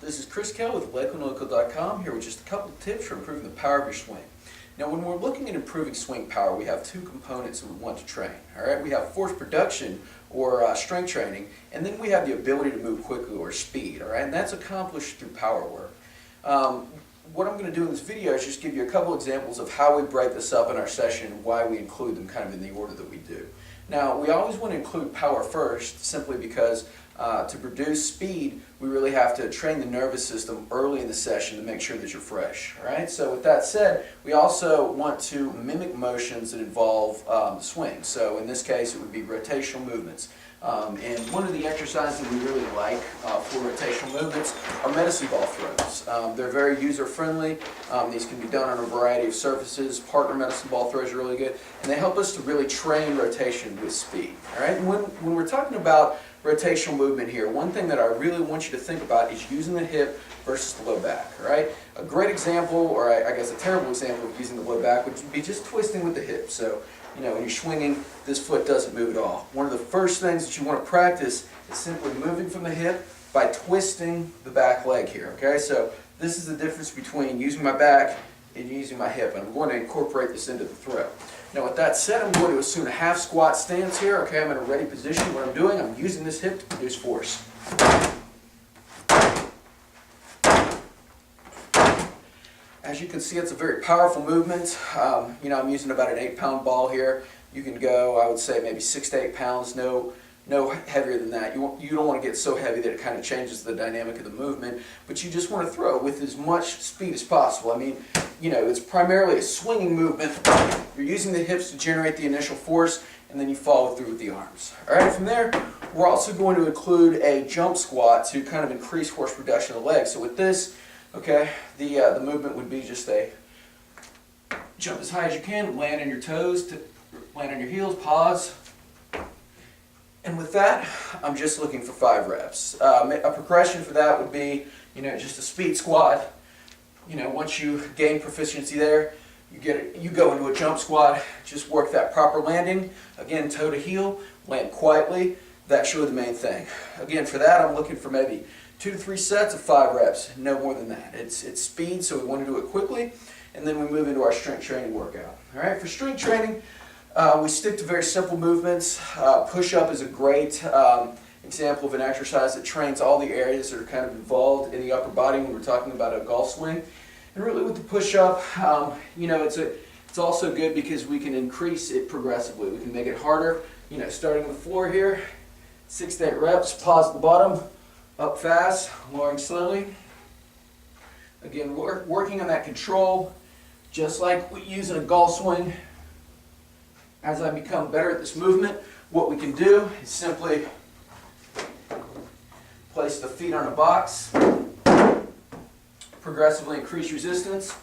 This is Chris Kell with LakelandLocal.com here with just a couple of tips for improving the power of your swing. Now when we're looking at improving swing power, we have two components that we want to train. Alright, we have force production or strength training, and then we have the ability to move quickly or speed. Alright, and that's accomplished through power work. What I'm going to do in this video is just give you a couple examples of how we break this up in our session and why we include them kind of in the order that we do. Now, we always want to include power first, simply because to produce speed, we really have to train the nervous system early in the session to make sure that you're fresh. All right? So with that said, we also want to mimic motions that involve the swing. So in this case, it would be rotational movements. And one of the exercises that we really like for rotational movements are medicine ball throws. They're very user-friendly. These can be done on a variety of surfaces. Partner medicine ball throws are really good. And they help us to really train rotation with speed. All right? And when we're talking about rotational movement here, one thing that I really want you to think about is using the hip versus the low back. All right? A great example, or I guess a terrible example of using the low back, would be just twisting with the hip. So, you know, when you're swinging, this foot doesn't move at all. One of the first things that you want to practice is simply moving from the hip by twisting the back leg here. Okay? So this is the difference between using my back and using my hip, and I'm going to incorporate this into the throw. Now with that said, I'm going to assume a half squat stance here. Okay, I'm in a ready position. What I'm doing, I'm using this hip to produce force. As you can see, it's a very powerful movement. You know, I'm using about an 8-pound ball here. You can go, I would say, maybe 6 to 8 pounds. No heavier than that. You don't want to get so heavy that it kind of changes the dynamic of the movement, but you just want to throw with as much speed as possible. I mean, you know, it's primarily a swinging movement. You're using the hips to generate the initial force, and then you follow through with the arms. All right, from there, we're also going to include a jump squat to kind of increase force production of the legs. So with this, okay, the movement would be just a jump as high as you can, land on your toes, land on your heels, pause. And with that, I'm just looking for 5 reps. A progression for that would be, you know, just a speed squat. You know, once you gain proficiency there, you go into a jump squat, just work that proper landing. Again, toe to heel, land quietly. That's really the main thing. Again, for that, I'm looking for maybe 2 to 3 sets of 5 reps, no more than that. It's speed, so we want to do it quickly, and then we move into our strength training workout. All right, for strength training, we stick to very simple movements. Push-up is a great example of an exercise that trains all the areas that are kind of involved in the upper body when we're talking about a golf swing. And really with the push-up, you know, it's also good because we can increase it progressively. We can make it harder, you know, starting on the floor here, 6 to 8 reps, pause at the bottom, up fast, lowering slowly. Again, working on that control, just like we use in a golf swing. As I become better at this movement, what we can do is simply place the feet on a box, progressively increase resistance.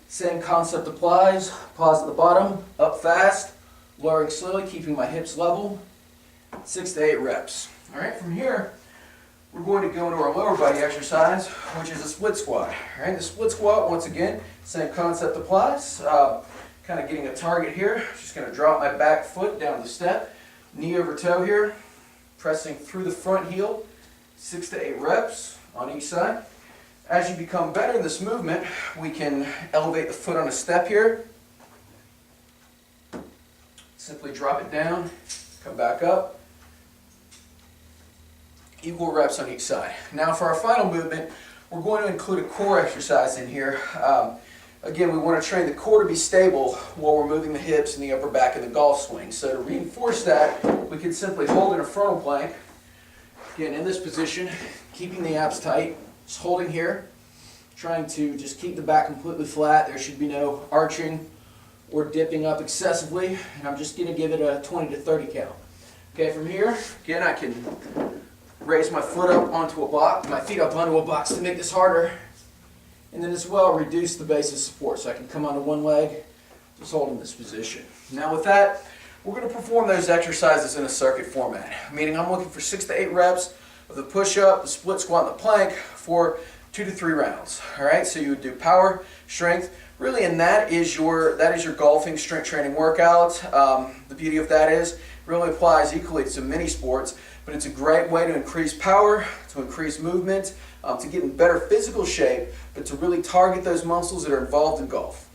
Same concept applies. Pause at the bottom, up fast, lowering slowly, keeping my hips level. 6 to 8 reps. All right, from here, we're going to go into our lower body exercise, which is a split squat. All right, the split squat, once again, same concept applies. Kind of getting a target here. Just going to drop my back foot down the step, knee over toe here, pressing through the front heel. 6 to 8 reps on each side. As you become better in this movement, we can elevate the foot on a step here. Simply drop it down, come back up. Equal reps on each side. Now for our final movement, we're going to include a core exercise in here. Again, we want to train the core to be stable while we're moving the hips and the upper back of the golf swing. So to reinforce that, we can simply hold in a frontal plank. Again, in this position, keeping the abs tight, just holding here, trying to just keep the back completely flat. There should be no arching or dipping up excessively, and I'm just going to give it a 20 to 30 count. Okay, from here, again, I can raise my foot up onto a box, my feet up onto a box to make this harder, and then as well reduce the base of support, so I can come onto one leg, just hold in this position. Now with that, we're going to perform those exercises in a circuit format, meaning I'm looking for 6 to 8 reps of the push-up, the split squat, and the plank for 2 to 3 rounds. All right, so you would do power, strength, really, and that is your golfing strength training workout. The beauty of that is really applies equally to many sports, but it's a great way to increase power, to increase movement, to get in better physical shape, but to really target those muscles that are involved in golf.